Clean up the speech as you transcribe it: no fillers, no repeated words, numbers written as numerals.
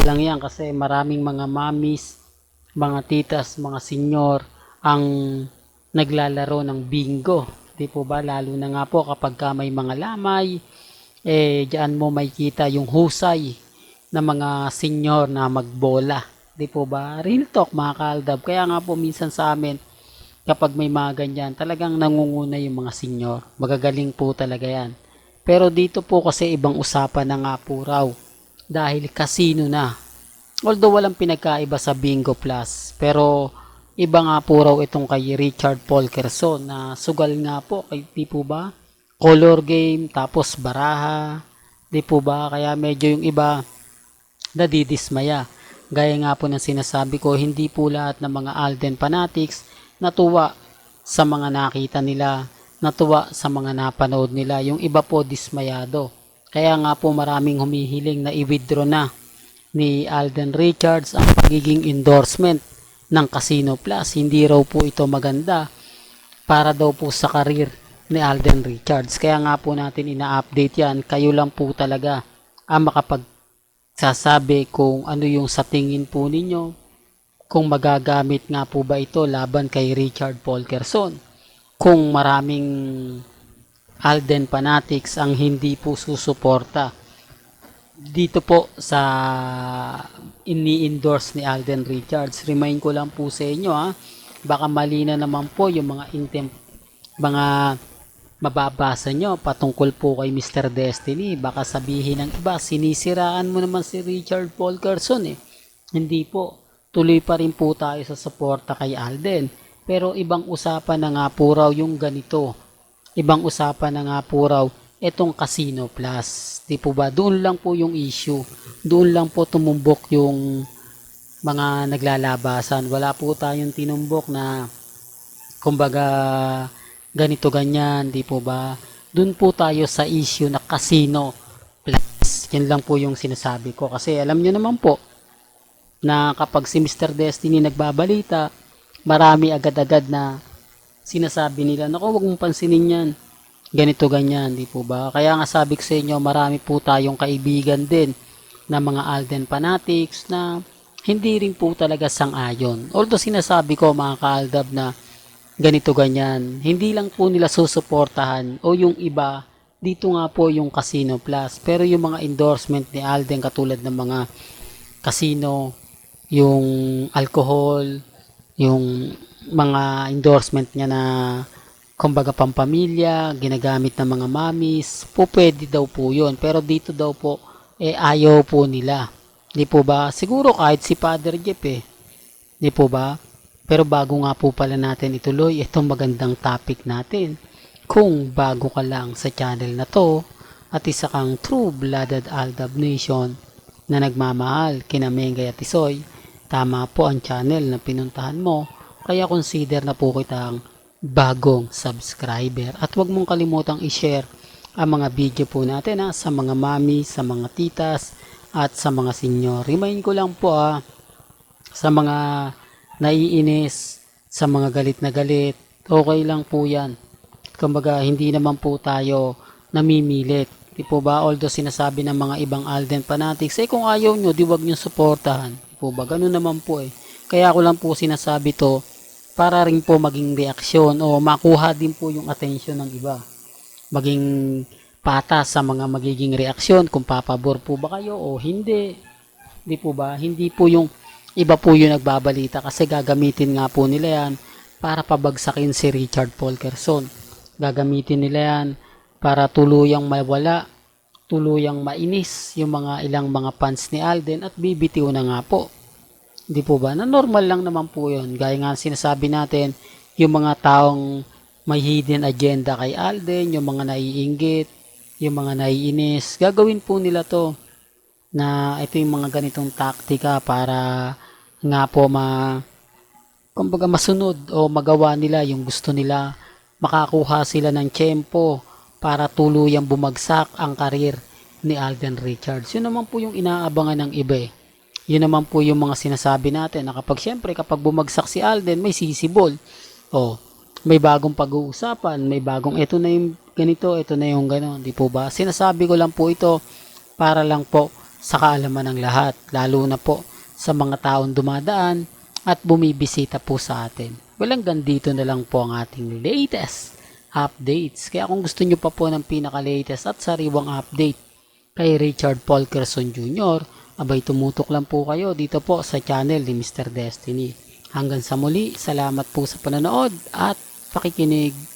lang yan kasi maraming mga mamis, mga titas, mga senyor ang naglalaro ng bingo. Di po ba? Lalo na nga po kapag ka may mga lamay, diyan mo makikita yung husay ng mga senyor na magbola. Di po ba? Real talk mga kaaldab. Kaya nga po minsan sa amin, kapag may mga ganyan, talagang nangunguna yung mga senyor. Magagaling po talaga yan. Pero dito po kasi ibang usapan na nga po raw. Dahil casino na. Although walang pinagkaiba sa Bingo Plus. Pero iba nga po raw itong kay Richard Polkerson na sugal nga po. Di po ba? Color game, tapos baraha. Di po ba? Kaya medyo yung iba nadidismaya. Gaya nga po ng sinasabi ko, hindi po lahat ng mga Alden fanatics natuwa sa mga nakita nila, natuwa sa mga napanood nila. Yung iba po dismayado. Kaya nga po maraming humihiling na i-withdraw na ni Alden Richards ang pagiging endorsement ng Casino Plus. Hindi raw po ito maganda para daw po sa karir ni Alden Richards. Kaya nga po natin ina-update yan. Kayo lang po talaga ang makapagsasabi kung ano yung sa tingin po ninyo, kung magagamit nga po ba ito laban kay Richard Polkerson. Kung maraming Alden fanatics ang hindi po susuporta dito po sa ini-endorse ni Alden Richards. Remind ko lang po sa inyo baka mali na naman po yung mga mababasa nyo patungkol po kay Mr. Destiny. Baka sabihin ng iba, sinisiraan mo naman si Richard Polkerson Hindi po. Tuloy pa rin po tayo sa suporta kay Alden. Pero ibang usapan na nga po raw yung ganito. Ibang usapan na nga po raw itong Casino Plus. Di po ba? Doon lang po yung issue. Doon lang po tumumbok yung mga naglalabasan. Wala po tayong tinumbok na kumbaga ganito ganyan. Di po ba? Doon po tayo sa issue na Casino Plus. Yan lang po yung sinasabi ko. Kasi alam nyo naman po na kapag si Mr. Destiny nagbabalita, marami agad-agad na sinasabi nila, naku, huwag mong pansinin yan. Ganito, ganyan, di po ba? Kaya nga sabi ko sa inyo, marami po tayong kaibigan din na mga Alden fanatics na hindi rin po talaga sang-ayon. Although sinasabi ko mga kaaldab na ganito, ganyan, hindi lang po nila susuportahan o yung iba, dito nga po yung Casino Plus. Pero yung mga endorsement ni Alden katulad ng mga casino, yung alcohol, yung mga endorsement niya na kumbaga pampamilya, ginagamit ng mga mamis, po pwede daw po yun. Pero dito daw po, ayaw po nila. Di po ba? Siguro kahit si Father Jeff Di po ba? Pero bago nga po pala natin ituloy, itong magandang topic natin. Kung bago ka lang sa channel na to, at isa kang true-blooded Aldab Nation na nagmamahal kina Mengay at Isoy, tama po ang channel na pinuntahan mo. Kaya consider na po kitang bagong subscriber. At huwag mong kalimutang i-share ang mga video po natin sa mga mami, sa mga titas, at sa mga senyor. Remind ko lang po sa mga naiinis, sa mga galit na galit, okay lang po yan. Kumbaga, hindi naman po tayo namimilit. Di po ba? Although sinasabi ng mga ibang Alden fanatics, kung ayaw nyo, di wag nyo suportahan. Di po ba? Ganun naman po Kaya ako lang po sinasabi to para rin po maging reaksyon o makuha din po yung atensyon ng iba. Maging patas sa mga magiging reaksyon kung papabor po ba kayo o hindi. Di po ba? Hindi po yung iba po yung nagbabalita kasi gagamitin nga po nila yan para pabagsakin si Richard Polkerson. Gagamitin nila yan para tuluyang mawala, tuluyang mainis yung mga ilang mga fans ni Alden at bibitiw na nga po. Di po ba? Na normal lang naman po yun. Gaya nga sinasabi natin, yung mga taong may hidden agenda kay Alden, yung mga naiinggit, yung mga naiinis, gagawin po nila to na ito yung mga ganitong taktika para nga po kumbaga masunod o magawa nila yung gusto nila, makakuha sila ng tiyempo para tuluyang bumagsak ang karir ni Alden Richards. Yun naman po yung inaabangan ng iba Yun naman po yung mga sinasabi natin na kapag bumagsak si Alden, may sisibol. May bagong pag-uusapan, may bagong ito na yung ganito, ito na yung gano'n. Di po ba? Sinasabi ko lang po ito para lang po sa kaalaman ng lahat, lalo na po sa mga taong dumadaan at bumibisita po sa atin. Walang dito na lang po ang ating latest updates. Kaya kung gusto nyo pa po ng pinaka-latest at sariwang update kay Richard Paul Quezon Jr., abay tumutok lang po kayo dito po sa channel ni Mr. Destiny. Hanggang sa muli, salamat po sa panonood at pakikinig.